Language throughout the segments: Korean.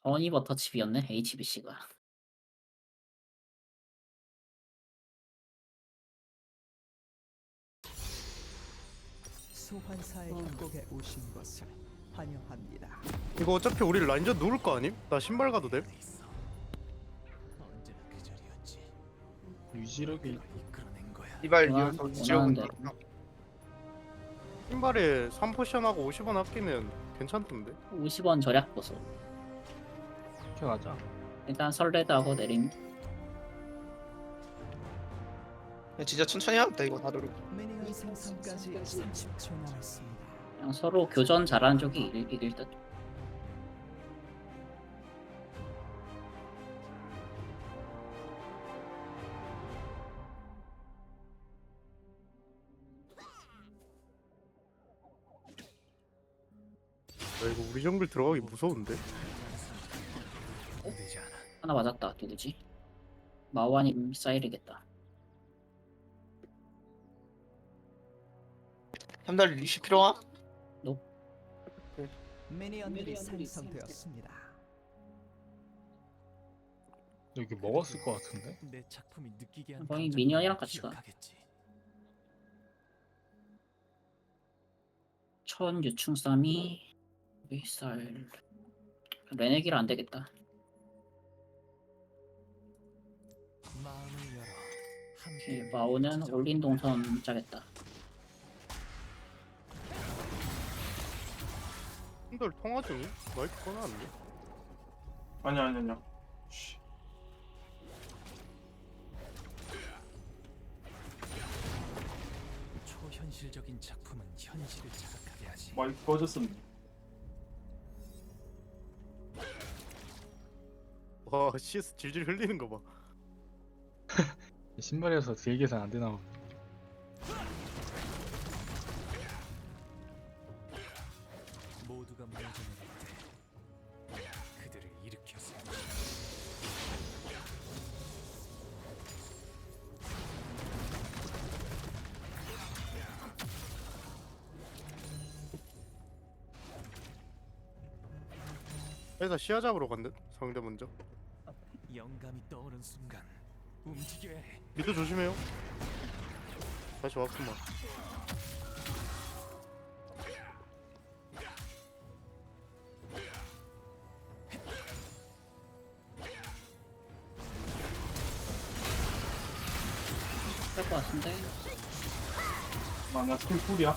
허니버터 칩이었네 HBC가. 소환사의 협곡에 오신 것을 환영합니다. 이거 어차피 우리 라인전 누를 거 아님? 나 신발 가도 돼? 언제나 그 자리였지. 유지력이 이끌어낸 거야. 이발 원하는 이어서 원하는 지역은 대로. 신발에 3포션하고 50원 아끼면 괜찮던데? 50원 절약 보소. 켜가자. 일단 설레드하고 내림. 진짜 천천히 하면 돼 이거 다들. 미니언 생성까지 30초 남았습니다. 그냥 서로 교전 잘하는 쪽이 이길 듯. 야, 이거 우리 정글 들어가기 무서운데? 되지 않아. 하나 맞았다. 누구지? 마오아님 사일이겠다. 삼다리 리시 필요하? 미니언들이 생성되었습니다. 여기 먹었을 것 같은데? 내 작품이 느끼게 한 거의 감정을 미니언이랑 같이 가. 기억하겠지. 천 유충쌈이 쌀 레네기를 안 되겠다. 마음을 열어. 오케이, 함께 마오는 올린 동선 짜겠다. 신발 통화 중이? 마이크 꺼놨는데? 아니야. 초현실적인 작품은 현실을 자각하게 하지. 마이크 꺼졌었네. 와 CS 질질 흘리는 거 봐. 신발에서 딜 계산 안 되나 봐. 모두가 무너져 내릴 때 그들을 일으켰어. 회사 시야 잡으러 간대 상대 먼저. 영감이 떠오른 순간 움직여야 해. 미드 조심해요. 다시 왔구만. 뺄 것 같은데. 나 스쿨풀이야.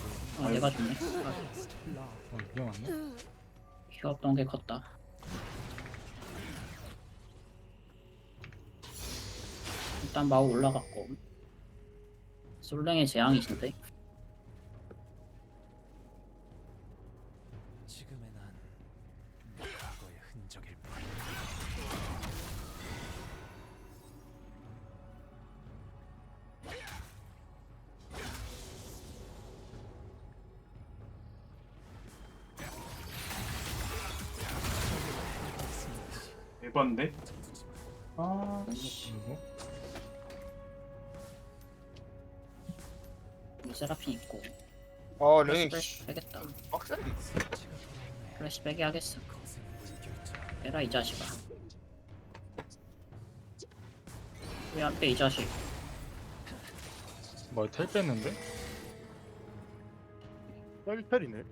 내가 좋네. 위험하네? 휴업던 게 컸다. 일단 마오 올라갔고. 솔랭의 재앙이신데. 지금의 난 과거의 흔적일 뿐. 에반데? 아, 그리고 세라핀 있고. 아 레인 플래시 빼겠다. 빡세. 플래시 빼게 하겠어. 빼라 이 자식아. 왜 안 빼 이 자식. 뭐 텔 뺐는데? 짤탈이네.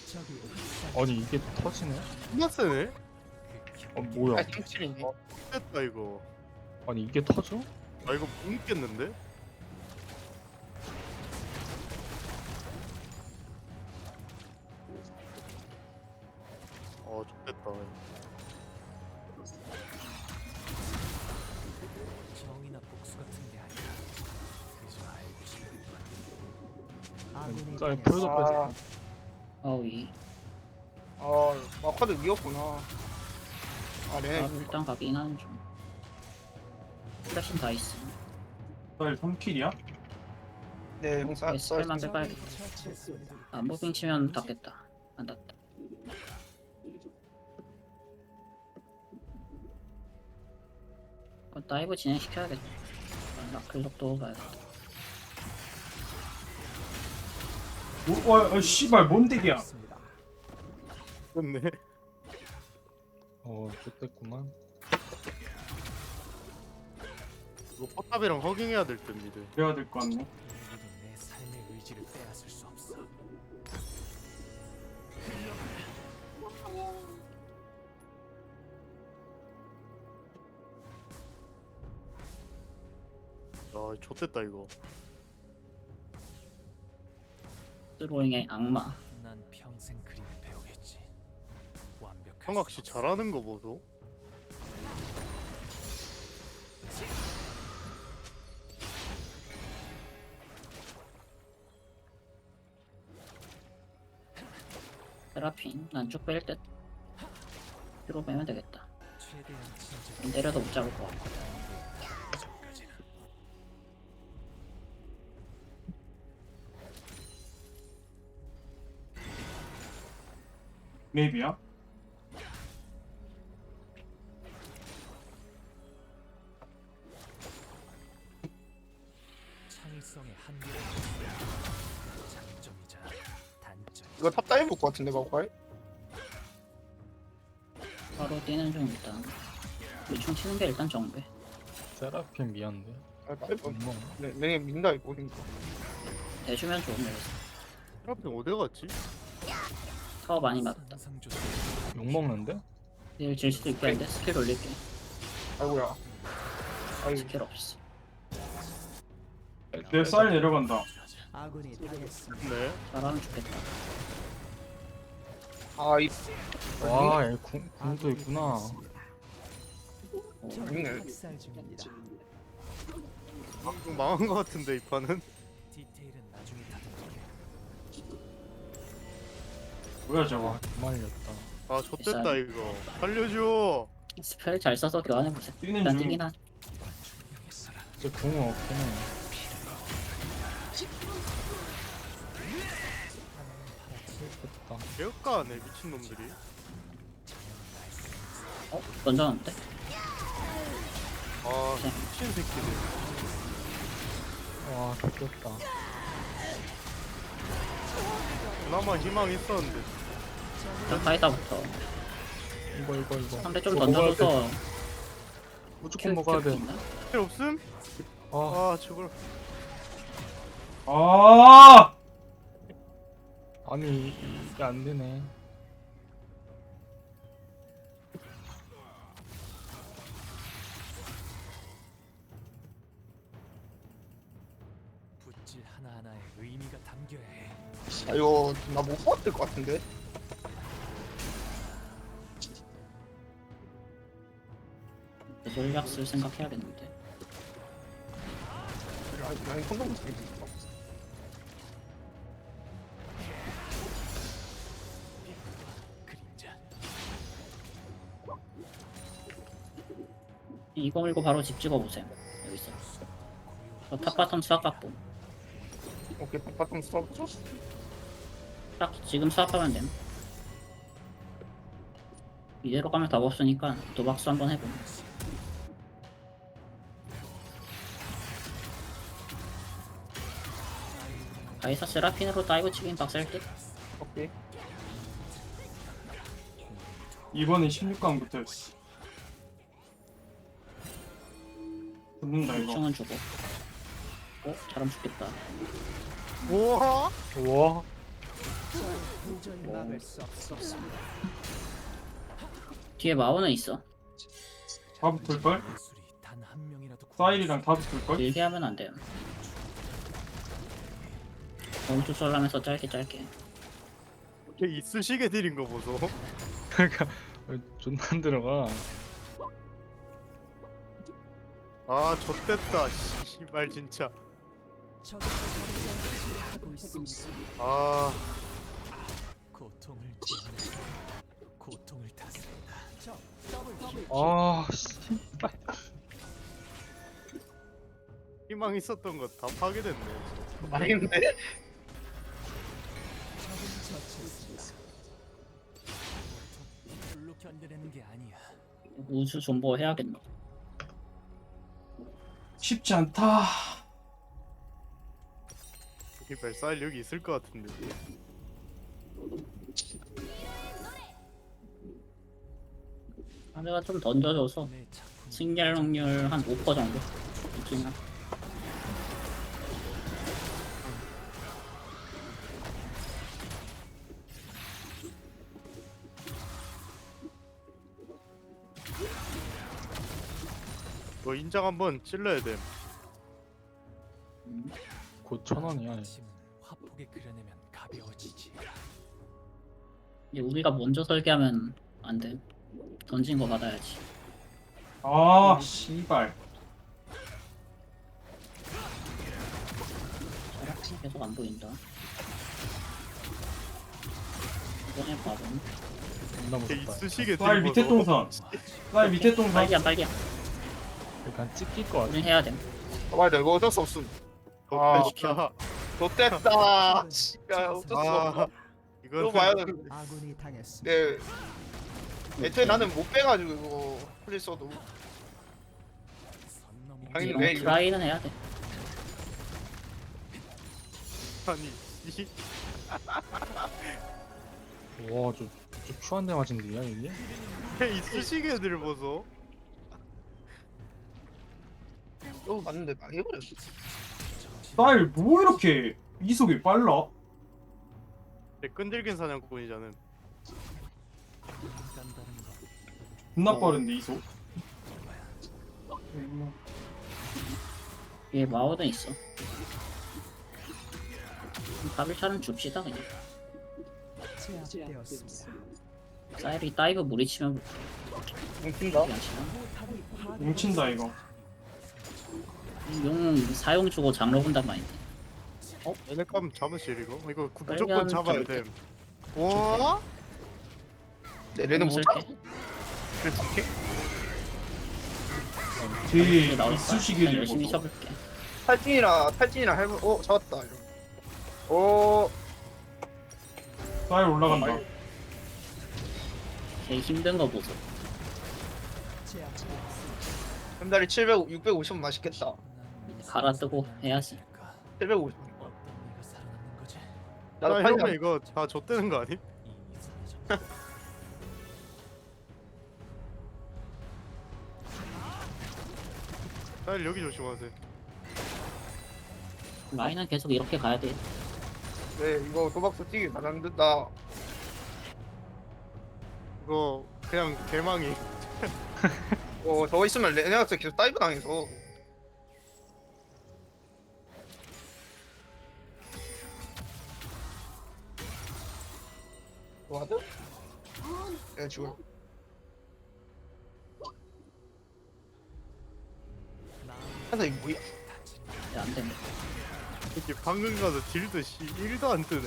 적이 아니 이게 터지네? 존나 세네? 뭐야? 아 팀킬이네. 됐다 이거. 아니 이게 터져? 아 이거 못 믿겠는데? 좋겠다. 정의나 복수 같은 게 아니라 그저 알고 싶은 것. 아군이 짤 당했습니다. 풀도 아, 뺐어. 어이. 마카드 위였구나. 아 레인. 일단 가긴 하는 중. 플래시는 다 있어. 딸 3킬이야? 네, 용사. SL만 빼봐야겠다. 처치했습니다. 무빙 치면 닿겠다. 안 닿다. 다이브 진행시켜야겠다. 라클럭도 가야겠다. 씨발 뭔 덱이야? 좋네. 좋댔구만. 이거 포탑이랑 허깅해야 될 듯 미드. 그래야 될 것 같네. 누구도 내 삶의 의지를 빼앗을 수 없어. 아 좋댔다 이거. 스로잉의 악마. 난 평생 그림을 배우겠지. 완벽할 형학 씨 수 없어. 잘하는 거 보소. 세라핀 난 쭉 뺄 듯. 뒤로 빼면 되겠다. 최대한 진짜 때려도 못 잡을 것 같고. 전까지는 맵이야? 창의성의 한계가 장점이자 단점. 이거 탑 다이브 것 같은데 마오카이? 바로 뛰는 중 일단. 대충 치는 게 일단 정배. 세라핀 미안데. 아 다이브 뭐 랭이 민다 이거 그러니까. 대주면 좋은 거였어. 트라핑 어디 갔지? 타워 많이 맞았다. 상상조차 욕 먹는데? 내일 질 수도 있겠는데 스킬 돌릴게. 아이고야. 아이 스킬 없어. 내 쌀 내려간다. 아군이 당했습니다. 네. 잘하면 좋겠다. 아이 와, 얘 궁도 있구나. 오, 있네. 학살 중입니다. 좀 망한 거 같은데 이 판은. 디테일은 나중에 다듬을게. 뭐야 저거? 말렸다. 아 좋댔다 이거. 살려줘. 스펠 잘 써서 교환해보세요. 뛰는 일단 중. 뛰긴 한. 이제 궁은 없긴 해. 슬프다. 개업가네 미친놈들이. 어? 던졌는데? 아 미친 새끼들. 와, 좋겠다. 그나마 희망 있었는데. 일단 파이다부터. 이거. 상대 좀 이거 먹어야 던져줘서 무조건 먹어야 돼. 있나? 필요 없음? 아, 아 저걸. 아! 아니, 이게 안 되네. 붓질 하나하나에 의미가 담겨야 해. 아 이거 나못 봤을 것 같은데. 전략 쓸 생각해야겠는데. 라인 성공 못했어. 그림자. 이거 밀고 바로 집 찍어보세요. 여기서. 탑 바텀 수학 갖고. 오케이 바텀 스톱. 딱 지금 수학하면 됨. 이대로 가면 답 없으니까 도박수 한번 해보. 가이사 세라핀으로 다이브 치긴 박살 듯. 오케이. 이번에 16강부터였어. 붙는다 이거. 충은 주고. 잘하면 죽겠다. 우와. 우와. 도저히 막을 수 없습니다. 뒤에 마오는 있어. 다 붙을걸? 예술이 단 한 명이라도 사일이랑 다 붙을걸? 길게 하면 안 돼요. 너무 쫓아가면서 짧게. 걔 이쑤시개 들인 거 보소. 그러니까 존나 안 들어가. 아 좆됐다. 씨발 진짜. 적의 전쟁을 하고 있습니다. 아 고통을 지어내 고통을 다스린다. 적 더블 아, 씨발. 희망 있었던 거 다 파괴됐네. 망했네. 적을 처치했습니다. 별로 견뎌내는 게 아니야. 우주 존버 해야겠노. 쉽지 않다. 이 벨사일 여기 있을 것 같은데. 상대가 좀 던져줘서 내 작품 승리할 확률 한 5% 정도 있긴 하. 너 인장 한번 찔러야 돼. 곧 1,000원이야. 아침은 화폭에 그려내면 가벼워지지. 이제 우리가 먼저 설계하면 안 돼. 던진 거 받아야지. 아 씨발. 계속 안 보인다. 이번에 봐봄. 존나 무섭다. 이쑤시개 쌀 밑에 들고서 동선. 쌀 밑에 동선. 빨리야 빨리야. 약간 찍힐 것 같아. 우린 해야 돼. 봐봐야 돼. 이거 어쩔 수 없음. 아, 좆됐다. 씨발 어쩔 수 없어. 아, 이거 이건 봐야 돼. 아군이 당했습니다. 네. 애초에 나는 못 빼가지고 이거 풀릴 써도. 선 넘어 당연히 이런 왜 거 이거? 트라이는 해야 돼. 아니 이 와, 저 큐 한 대 맞은 데야 이게? 이쑤시개 들고서 어 맞는데 망해버렸어. 쌀 뭐 이렇게 이속이 빨라? 끈질긴 사냥꾼이잖아. 간다는 거. 존나 빠른데 이속. 위에 마오는 있어. 바빌차는 줍시다 그냥. 제압되었습니다. 사이리 다이브 무리치면 뭉친다. 그냥 치나? 뭉친다 이거. 용 사용 주고 장로 본단 말인데. 얘네 감 잡으실 이거? 이거 빨리 무조건 잡아야 잡을 돼. 와? 얘는 못 쓸게. 잡. 그렇게? 뒤에 나오니까 이쑤시개 그냥 열심히 들고. 쳐볼게. 탈진이라 해보. 잡았다. 이거. 오. 쌀 올라간다. 걔 힘든 거 보소. 제압되었습니다. 금다리 700, 650 맛있겠다. 갈아 뜨고 해야지. 750. 어떤 네가 살아남는 거지? 나도 나 팔자. 형은 이거 다 좆되는 거 아니? 이미 사라졌. 쌀 여기 조심하세요. 라인은 계속 이렇게 가야 돼. 네 이거 도박수 뛰기 잘안 된다. 이거 그냥 개망이. 저거 있으면 레네아스 계속 다이브 당해서. 와드? 내가 죽어. 하나 이거 뭐야? 안 된다. 이렇게 방금 가서 딜도 씨 1도 안 뜨네.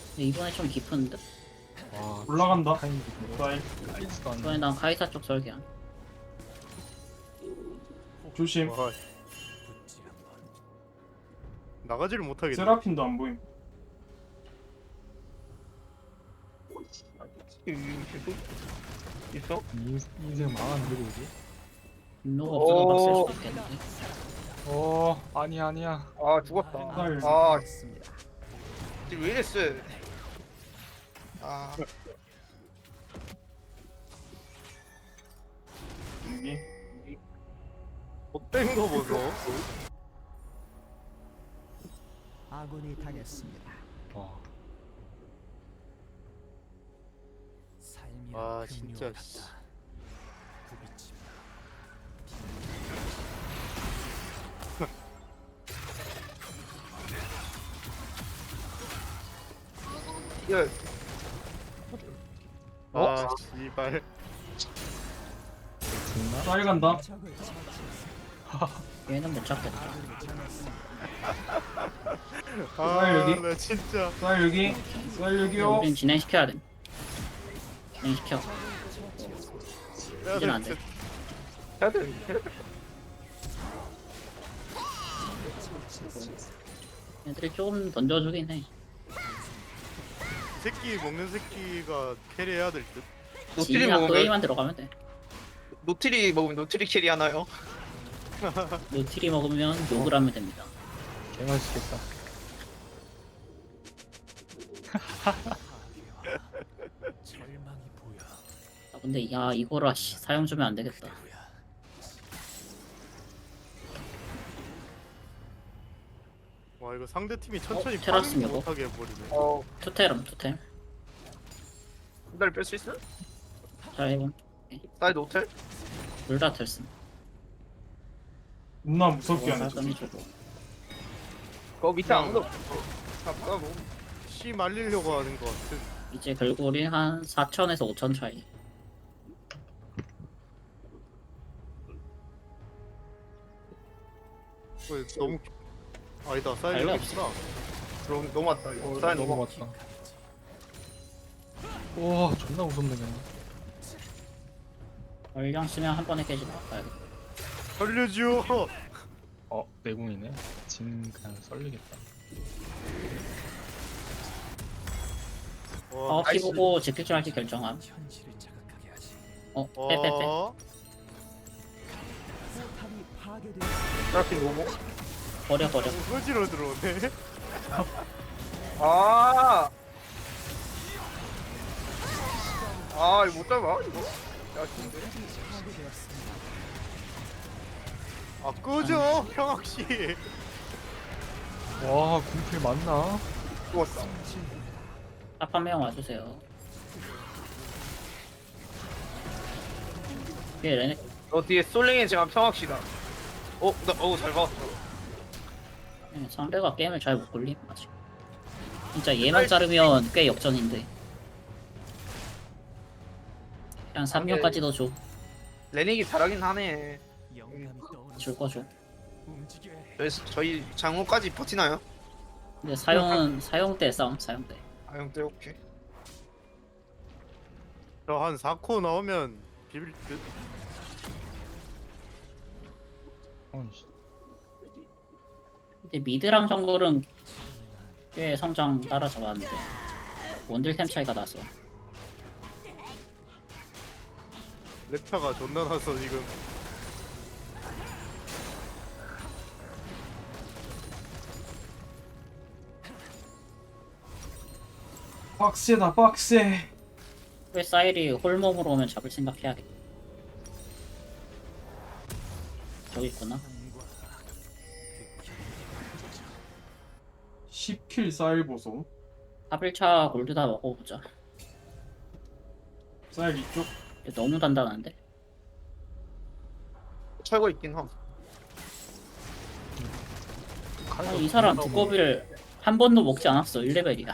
근데 이번에 좀 깊은데? 와, 올라간다. 타이밍이 쌀 깔지도 않네. 이번에 난 카이사 쪽 설계야. 조심. 와, 붙지 한번. 나가지를 못하겠네. 세라핀도 안 보임. 있어? 인생 망하는데 이게? 분노가 없어서 막 쓸 오. 수도 있겠는데. 아니야. 아 죽었다. 쌀. 아 되었습니다. 지금 왜 이랬어? 아 여기. 못된 거 보소. 아군이 당했습니다. 와, 삶이란 아, 금요와 진짜, 같다. 씨. 부비침. 야, 아 씨발. 죽나? 쌀 간다. 적을 처치했습니다. 얘는 못 잡겠다. 아 여기. 나 진짜. 쌀 여기. 쌀 여기요. 우린 진행시켜야 돼. 진행시켜. 야, 이제는 안 돼. 해야 돼. 해야 돼. 애들이 조금 던져주긴 해. 새끼 먹는 새끼가 캐리해야 될 듯. 노트리 진이랑 먹으면 또이만 들어가면 돼. 노트리 먹으면 노트리 캐리 하나요? 노티리 먹으면 욕을 하면 됩니다. 개맛있겠다. 절망이 보여. 아, 근데 야 이거라 씨, 사용 주면 안 되겠다. 누구야? 와 이거 상대 팀이 천천히 테라스 파밍도 이거? 못하게 해버리네. 투테럼 투템. 기다리 뺄수 있어? 자 해본. 사이드 호텔? 둘다 텔슨. 겁나 무섭게 하네. 사점이 주고. 거 밑에 아무도 없어. 아까 뭐 씨 말리려고 하는 것 같은. 이제 결국 우리 한 4천에서 5천 차이. 너무 아니다 사이드 별로 여기 있구나. 그럼 넘어왔다. 이거. 사이드 너무 넘어. 맞다. 와 존나 무섭네 그냥. 얼량 쓰면 한 번에 깨지나 봐야겠다. 살려줘. 내궁이네. 진 그냥 썰리겠다. 와, 피 보고 지킬지 말지 결정함. 현실을 자극하게 하지. 빼빼빼. 포탑이 파괴되었습니다. 드라핀 노모. 버려. 소지로 들어오네. 아. 아 이거 못 잡아 이거. 야 근데. 파괴되었습니다. 아 꺼져 평학씨. 와 궁필 맞나? 죽었어. 딱 한 명 와주세요. 뒤에 레넥 너 뒤에 솔랭이 지금 평학시다. 잘 봤어. 상대가 게임을 잘 못 굴림 아직. 진짜 얘만 자르면 꽤 역전인데. 그냥 3명까지도 줘. 레닉이 잘하긴 하네. 영감이 떠오르는 줄 거 줘. 움직여야 해. 저희 장호까지 버티나요? 근데 사용 때 싸움 사용 때. 아 형, 때 오케이. 저한 4코 나오면 비빌 듯. 어이씨. 근데 미드랑 정글은 꽤 성장 따라잡았는데 원딜템 차이가 나서. 랩차가 존나 나서 지금. 빡세다 빡세. 왜 사일이 홀몸으로 오면 잡을 생각해야겠다. 저기 있구나. 10킬 쌀 보소. 4일차 골드 다 먹어보자. 쌀 이쪽. 근데 너무 단단한데? 철거 있긴 함. 이 사람 두꺼비를 한 번도 먹지 않았어. 1레벨이야.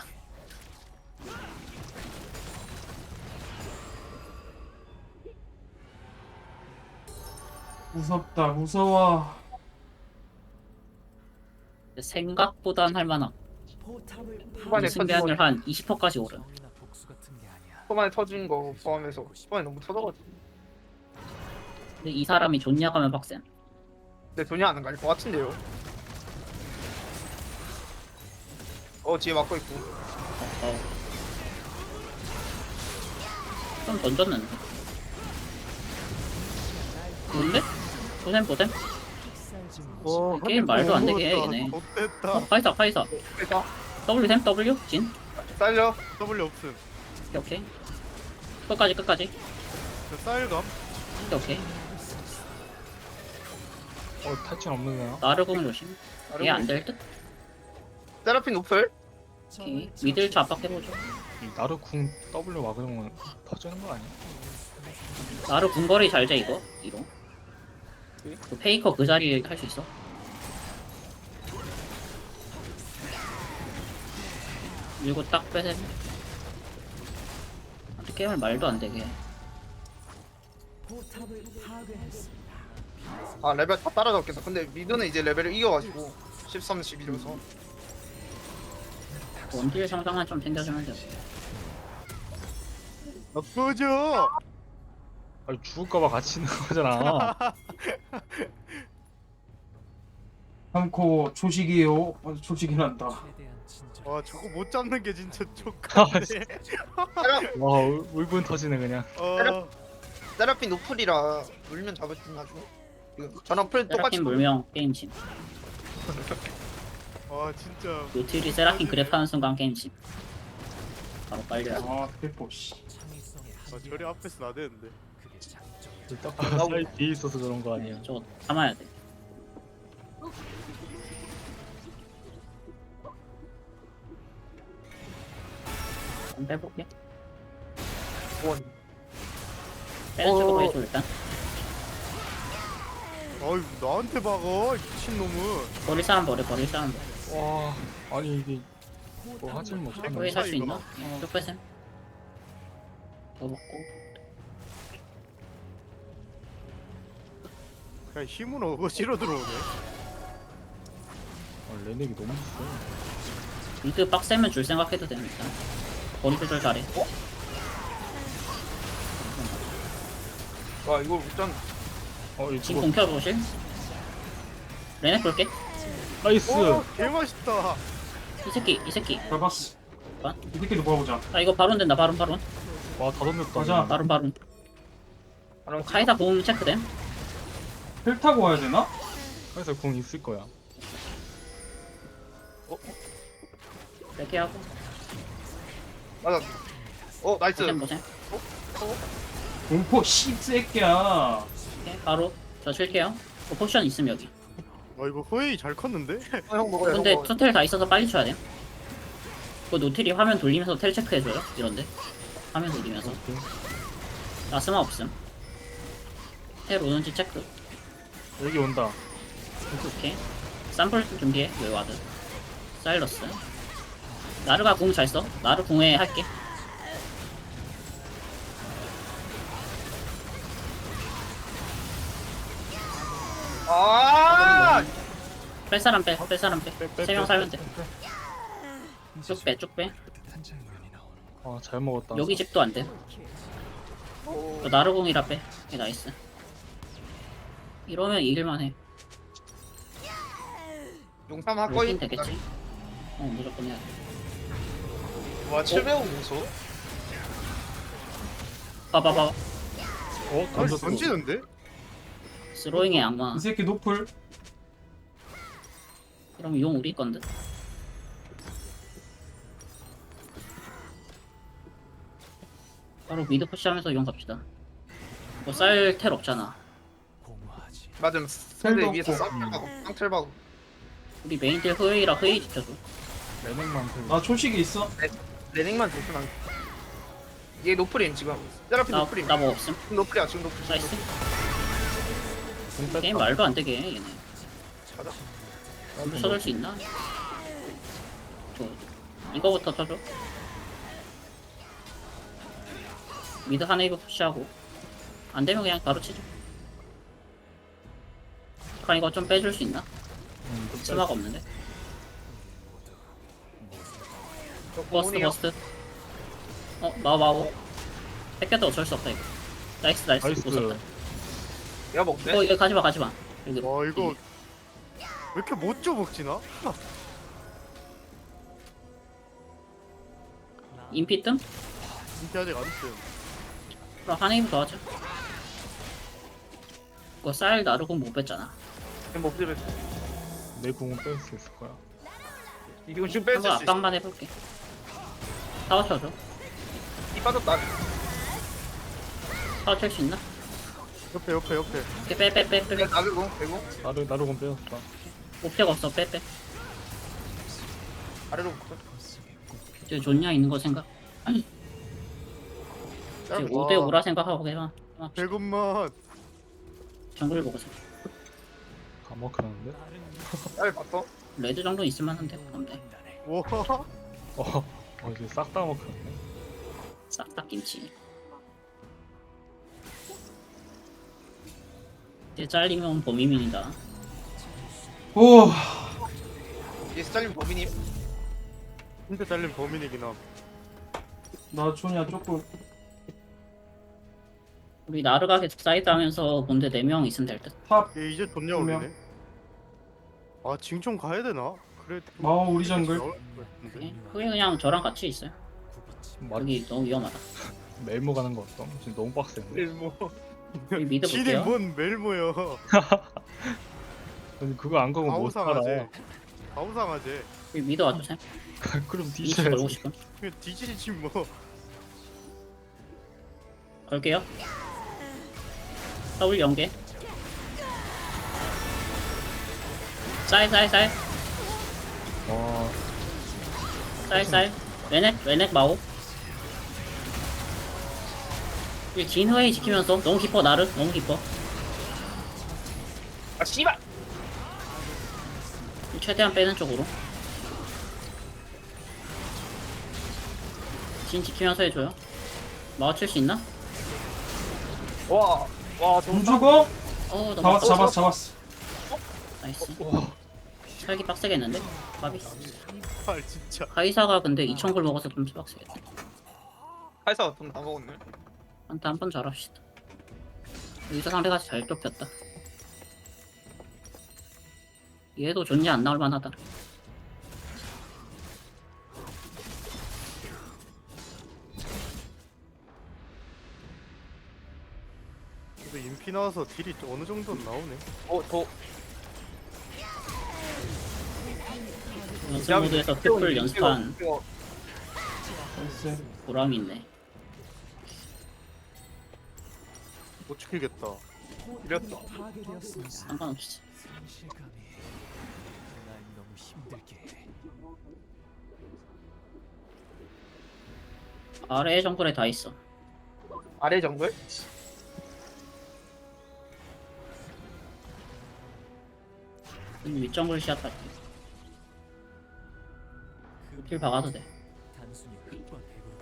무섭다 무서워. 생각보단 할만함. 포탑을 후반에 승계한을 한 20%까지 오른. 정이나 복수 같은 게 아니야. 초반에 터진 거 포함해서 초반에 너무 터져가지고. 근데 이 사람이 좋냐 가면 빡센. 근데 돈이 안 갈 것 같은데요. 뒤에 막고 있고. 좀 던졌는데. 뭔데? 보셈? 학살 중 와, 게임 말도 안 되게 해, 얘네. 못됐다. 파이사. 그래서 W? 진? 살려. W 없음. 오케이. 끝까지. 저 쌀감. 오케이. 탈진 없는 거야? 나르공 조심. 얘 안 될 듯? 세라핀 노플. 오케이. 미들 압박해보죠. 이 나르 궁 W 막으면 터지는 거 아니야? 나르 궁거리 잘 돼, 이거. 이로. 그 페이커 그 자리에 할 수 있어. 밀고 딱 빼셈. 게임을 말도 안 되게. 포탑을 파괴했습니다. 아 레벨 다 따라잡겠다. 근데 미드는 이제 레벨을 이겨가지고 13, 11이어서. 원딜 상상만 좀 챙겨주면 돼. 아 꺼져. 아니 죽을까봐 같이 있는 거잖아. 3코 초식이에요. 초식이 난다. 최대한 진정. 와 저거 못 잡는 게 진짜 아, 족같네. 와 울분 터지네 그냥. 세라핀 노플이라 물면 잡을 수 나중에. 저랑 풀 똑같이. 세라핀 물명 게임침. 와 진짜. 노틸이 세라핀 그랩하는 순간 게임침. 바로 빨려야 돼. 아 페퍼 씨. 창의성의 아, 저리 앞에서 나대는데. 그게 장점이야. 딱 봐도 사이 뒤에 있어서 그런 거 아니야. 저거 참아야 돼. 좀 빼볼게. 원. 빼는 쪽으로 해줘 일단. 아유 나한테 박어 미친놈은. 버릴 사람 버려 버릴 사람 버려. 와, 아니 이게 뭐 하질 못하네. 거기 살 수 이거. 있나? 쭉 빼셈. 더 먹고. 그냥 힘으로 어거지로 들어오네. 레넥이 너무 세. 미드 빡세면 줄 생각해도 됩니다. 거리 조절 잘해. 와 이거 일단 이거 지금 죽었. 공 켜보실? 레넥 볼게. 나이스. 오 개맛있다. 이 새끼. 잡았어. 아? 이 새끼도 봐보자. 아 이거 바론 된다 바론. 와, 다 던졌다. 가자. 바론. 바로 카이사 공 체크됨. 펠 타고 와야 되나? 그래서 공 있을 거야. 이렇게 하고. 맞아. 나이스. 보셈. 공포 씹새끼야. 오케이, 바로 저 칠게요. 포션 있음 여기. 이거 호에이 잘 컸는데? 형 먹어요. 근데 형 먹어요. 투텔 다 있어서 빨리 쳐야 돼. 그 노틸이 화면 돌리면서 텔 체크해줘요. 이런데 화면 돌리면서. 오케이. 라스마 없음. 텔 오는지 체크. 여기 온다. 오케이. 쌈플 준비해. 여기 와드. 사일러스. 나르가 공 잘 써. 나르 공에 할게. 아 뺄 사람 빼. 세 명 살면 돼. 이제 쭉 빼. 따뜻한 장면이 나오는 아, 잘 먹었다. 여기 집도 안 돼. 저 나르 공이라 빼. 오케이, 나이스. 이러면 이길만 해. 용삼 할 거임. 루틴 되겠지? 무조건 해야 돼. 와 700원 무서. 봐봐. 던졌어. 던지는데? 스로잉의 악마. 이 새끼 노플. 그럼 용 우리 건데. 바로 미드 푸시하면서 용 갑시다. 뭐 쌀 텔 없잖아. 공허하지. 맞음. 셀도 상대 위에서 없고. 쌍틀하고 쌍틀하고. 우리 메인 텔 흐웨이라 흐웨이 지켜줘. 레넥만 들. 나 초식이 있어. 레닝만 조심한. 얘 노프림 지금. 세라핀 노프림. 나 뭐 없음. 지금 노프리야 지금 노프리. 나이스. 공 뺐다. 게임 말도 안 되게 해, 얘네. 가자. 우리 쳐줄 수 있나? 이거부터 쳐줘. 미드 한 웨이브 푸시하고. 안 되면 그냥 바로 치죠. 그럼 이거 좀 빼줄 수 있나? 스마가 없는데. 버스트. 마오. 뺏겨도 어쩔 수 없다 이거. 나이스. 나이스. 못 썼다. 내가 먹대. 이거 가지마. 여기. 와 이거 왜 이렇게 못 줘 먹지나? 인피 뜸? 인기 아직 안 뜸. 그럼 한 웨이브 더 하자. 이거 쌀 나르고 못 뺐잖아. 못 빼. 내 공은 뺄 수 있을 거야. 이거 지금 뺄 수 한번 있어. 압박만 해볼게. 타워 쳐줘. 이 빠졌다. 타워 칠 수 있나? 옆에. 오케이, 빼. 그냥 나르고 빼고 나를 공 빼었다. 옵대가 없어, 빼. 아래로 붙어. 저기 존냐 있는 거 생각. 지금 5대5라 생각하고 그냥 배급만. 정글 보고서. 감옥하는데? 잘 봤어. 레드 정도 있으면 한데 그런데 와. 이제 싹 다 먹혔네. 싹다 김치. 이제 잘리면 범이민이다. 오. 얘 스탈린 범인님. 진짜 잘린 범인이긴 함. 나 조냐 조금. 우리 나르가 계속 사이드 하면서 본대 4명 있으면 될 듯. 탑. 얘 이제 좋냐 분명. 올리네. 아 징총 가야 되나? 그래. 마오 우리 정글. 예? 그게 그냥 저랑 같이 있어요. 여기 너무 위험하다. 멜모 가는 거 어떤? 지금 너무 빡센데. 멜모. 우리 미드 지네 볼게요. 뭔 멜모여. 근데 그거 안 가고 못 살아. 가오상하지. 가오상하지. 여기 미드 와줘 쌤. 그럼 이치 걸고 뒤져야지. 싶음. 그냥 뒤지지 뭐. 걸게요. W 연계. 쌀. 와, 쌀. 레넥 마오. 이 진화에 지키면서 너무 깊어 나를 너무 깊어. 아 씨발. 최대한 빼는 쪽으로. 진 지키면서 해줘요. 맞출 수 있나? 와 안 저거 죽어? 너무 잡았어. 나이스. 와, 살기 빡세겠는데? 바비. 아 진짜. 카이사가 근데 2,000골 먹어서 좀 빡세겠다. 회사 돈다 먹었네. 한타 한 번 잘합시다. 여기서 상대가 잘 좁혔다. 얘도 존재 안 나올 만하다. 근데 인피 나와서 딜이 어느 정도는 나오네. 저 연습 모드에서 트플 연습한 나이스. 보람이 있네. 못 지키겠다. 이랬다. 파괴되었습니다. 상관없지. 상실감이 날 너무 힘들게 해. 아래 정글에 다 있어. 아래 정글? 윗정글 시작할게. 딜 박아도 돼. 단순히 흙과 백으로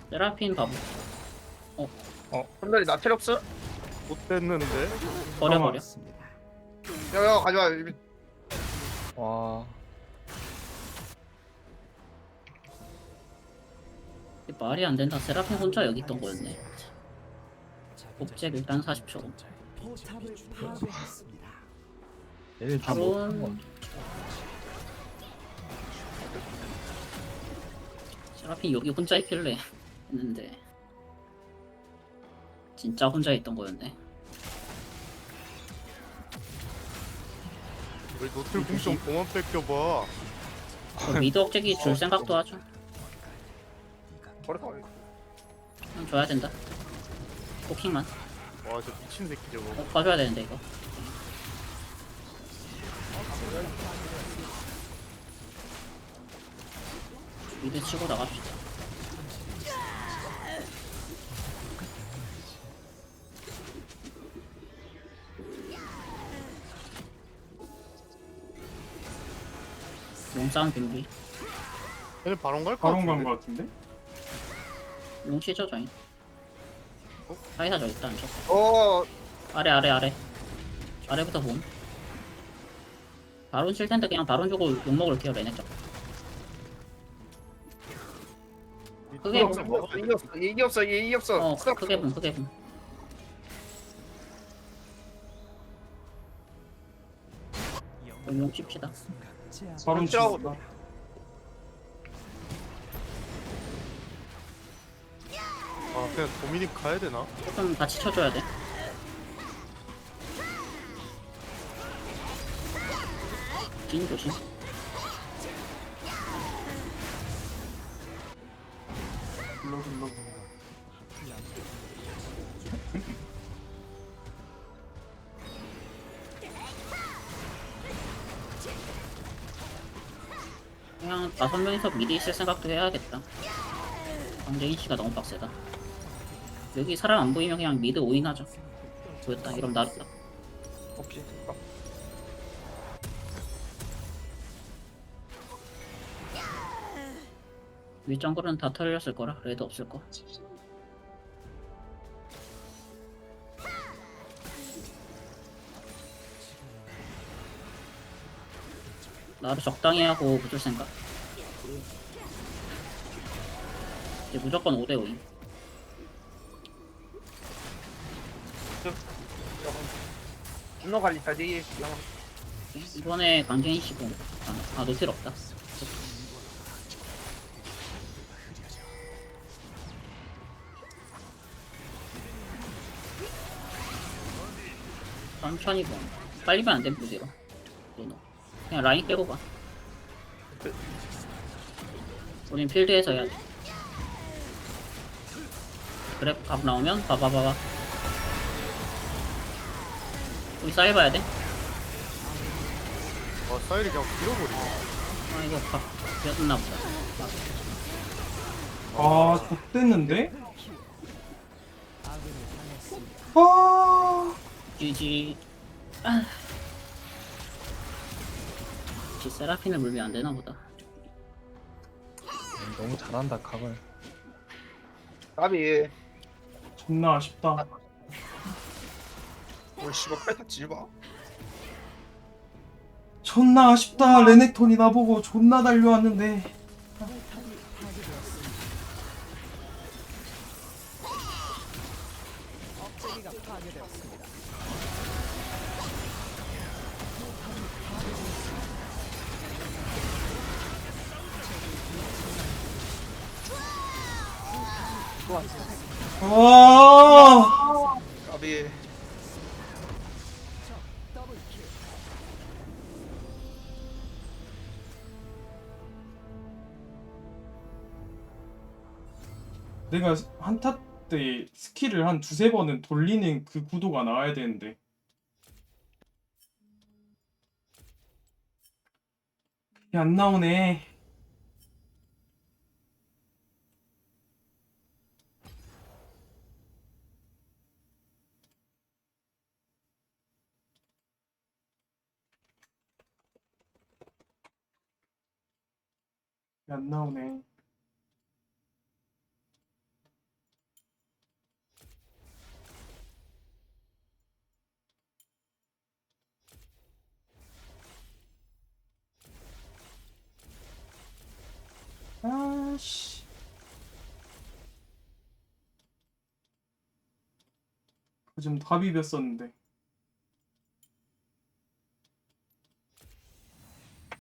세라핀 바보. 한달이 나 체력스? 못 됐는데. 버려. 야야 가져와. 와, 이게 말이 안 된다. 세라핀 혼자 여기 있던 거였네. 복제 일단 40초. 포탑을 파괴했습니다. 얘네 다 바론. 못한 세라핀 여기 혼자 있길래 했는데 진짜 혼자 있던 거였네. 왜 노틀 궁좀 그만 뺏겨봐. 미드 억제기 줄 생각도 하죠. 버렸어. 그냥 줘야 된다. 포킹만. 와 저 미친 새끼 저거. 봐줘야 되는데 이거. 미드 치고 나갑시다. 용싸움 준비. 얘는 바론 갈거 바론 같은데. 간거 같은데? 용 치죠 저희. 사이사 저 있다 안쪽. 아래. 아래부터 봄. 바론 칠 텐데 그냥 바론 주고 욕 먹을게요 레넥 쪽. 크게 얘기 봄. 없어. 얘기 없어. 크게 봄. 용 칩시다. 바론 치라고. 치고. 아 그냥 도미닉 가야 되나? 조금 같이 쳐줘야 돼. 진 조심. 불러. 그냥 5명이서 미리 있을 생각도 해야겠다. 강재인 씨가 너무 빡세다. 여기 사람 안 보이면 그냥 미드 5인 하죠. 보였다. 이러면 나rus다. 없지. 윗정글은 다 털렸을 거라. 레드 없을 거. 나를 적당히 하고 붙을 생각. 이제 무조건 5대5임. 분노 관리 잘 되게. 이번에 강재인 씨고 노틸 없다. 천천히 보. 빨리면 안 돼, 무대로. 노노. 그냥 라인 빼고 가. 우린 필드에서 해야 돼. 그래, 각 나오면 봐봐봐봐. 우리 사이 봐야 돼. 사일이 그냥 밀어버리네. 아, 이거 각 비었나 보다. 아, 좆됐는데? 아, GG. 아. 역시 세라핀을 물면 안 되나 보다. 너무 잘한다 각을. 까비. 존나 아쉽다. 오 씨발 빼다 질봐. 존나 아쉽다. 레넥톤이 나보고 존나 달려왔는데. 억제기가 파괴되었습니다. 와, 까비. 더블킬. 내가 한타 때 스킬을 한 두세 번은 돌리는 그 구도가 나와야 되는데. 그게 안 나오네. 그게 안 나오네. 아씨. 요즘 다 비볐었는데.